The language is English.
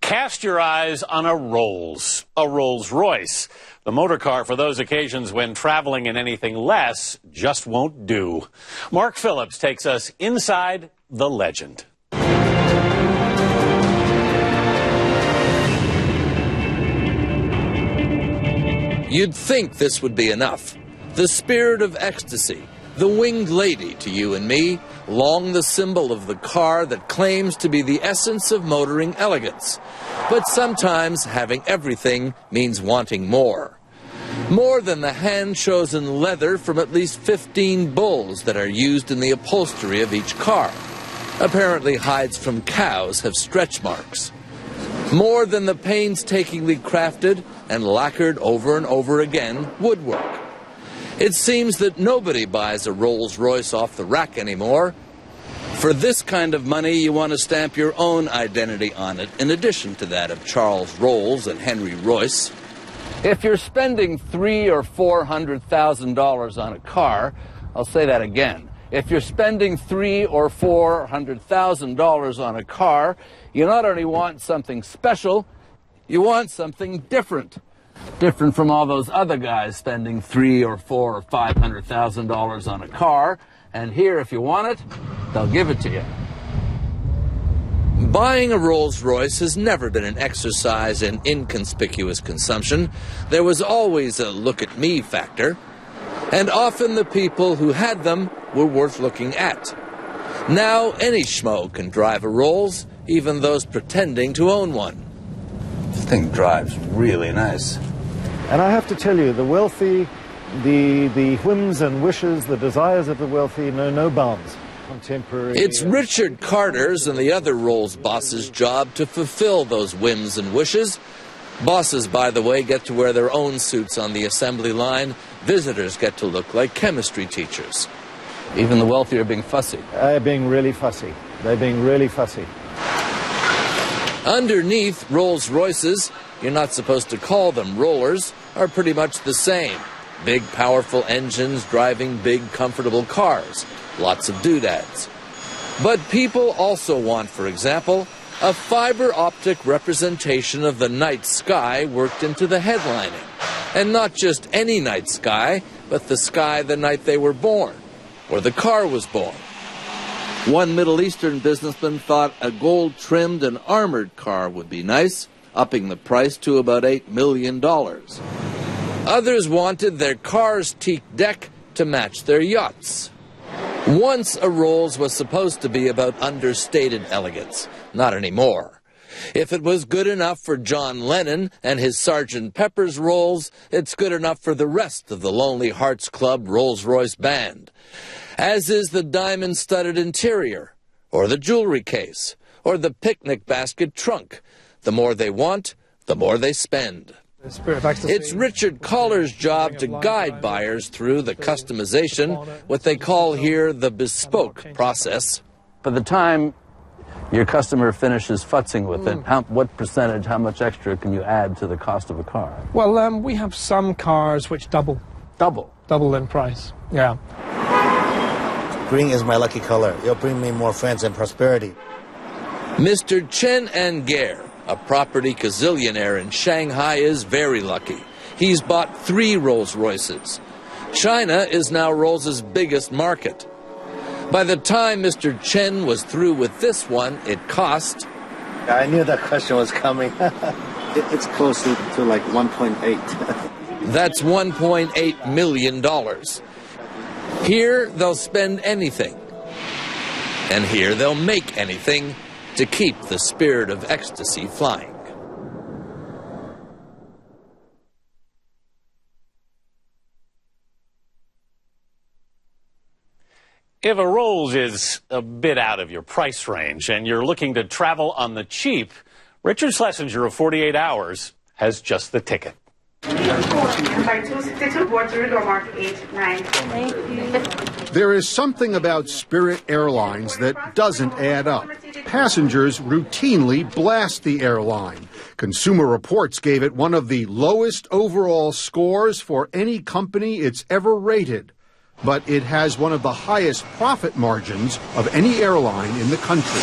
Cast your eyes on a Rolls Royce. The motor car for those occasions when traveling in anything less just won't do. Mark Phillips takes us inside the legend. You'd think this would be enough. The spirit of ecstasy, the winged lady to you and me, long the symbol of the car that claims to be the essence of motoring elegance. But sometimes having everything means wanting more. More than the hand-chosen leather from at least 15 bulls that are used in the upholstery of each car. Apparently hides from cows have stretch marks. More than the painstakingly crafted and lacquered over and over again woodwork. It seems that nobody buys a Rolls-Royce off the rack anymore. For this kind of money, you want to stamp your own identity on it, in addition to that of Charles Rolls and Henry Royce. If you're spending $300,000 or $400,000 on a car, I'll say that again. If you're spending $300,000 or $400,000 on a car, you not only want something special, you want something different. Different from all those other guys spending $300,000 or $400,000 or $500,000 on a car. And here, if you want it, they'll give it to you. Buying a Rolls-Royce has never been an exercise in inconspicuous consumption. There was always a look-at-me factor. And often the people who had them were worth looking at. Now any schmo can drive a Rolls, even those pretending to own one. This thing drives really nice. And I have to tell you, the wealthy, the whims and wishes, the desires of the wealthy know no bounds. Contemporary. It's Richard Carter's and the other Rolls bosses' job to fulfill those whims and wishes. Bosses, by the way, get to wear their own suits on the assembly line. Visitors get to look like chemistry teachers. Even the wealthy are being fussy. They're being really fussy. They're being really fussy. Underneath, Rolls-Royces, you're not supposed to call them rollers, are pretty much the same. Big, powerful engines driving big, comfortable cars. Lots of doodads. But people also want, for example, a fiber optic representation of the night sky worked into the headlining. And not just any night sky, but the sky the night they were born, or the car was born. One Middle Eastern businessman thought a gold-trimmed and armored car would be nice, upping the price to about $8 million. Others wanted their car's teak deck to match their yachts. Once a Rolls was supposed to be about understated elegance. Not anymore. If it was good enough for John Lennon and his Sgt. Pepper's Rolls, it's good enough for the rest of the Lonely Hearts Club Rolls-Royce band. As is the diamond-studded interior, or the jewelry case, or the picnic basket trunk. The more they want, the more they spend. It's Richard Coller's job to guide buyers through the customization, what they call here the bespoke process. By the time your customer finishes futzing with it, what percentage, how much extra can you add to the cost of a car? Well, we have some cars which double. Double in price, yeah. Green is my lucky color. It'll bring me more friends and prosperity. Mr. Chen Anger, a property gazillionaire in Shanghai, is very lucky. He's bought 3 Rolls-Royces. China is now Rolls' biggest market. By the time Mr. Chen was through with this one, it cost... I knew that question was coming. It's closer to like 1.8. That's $1.8 million. Here, they'll spend anything. And here, they'll make anything to keep the spirit of ecstasy flying. If a Rolls is a bit out of your price range and you're looking to travel on the cheap, Richard Schlesinger of 48 Hours has just the ticket. There is something about Spirit Airlines that doesn't add up. Passengers routinely blast the airline. Consumer Reports gave it one of the lowest overall scores for any company it's ever rated. But it has one of the highest profit margins of any airline in the country.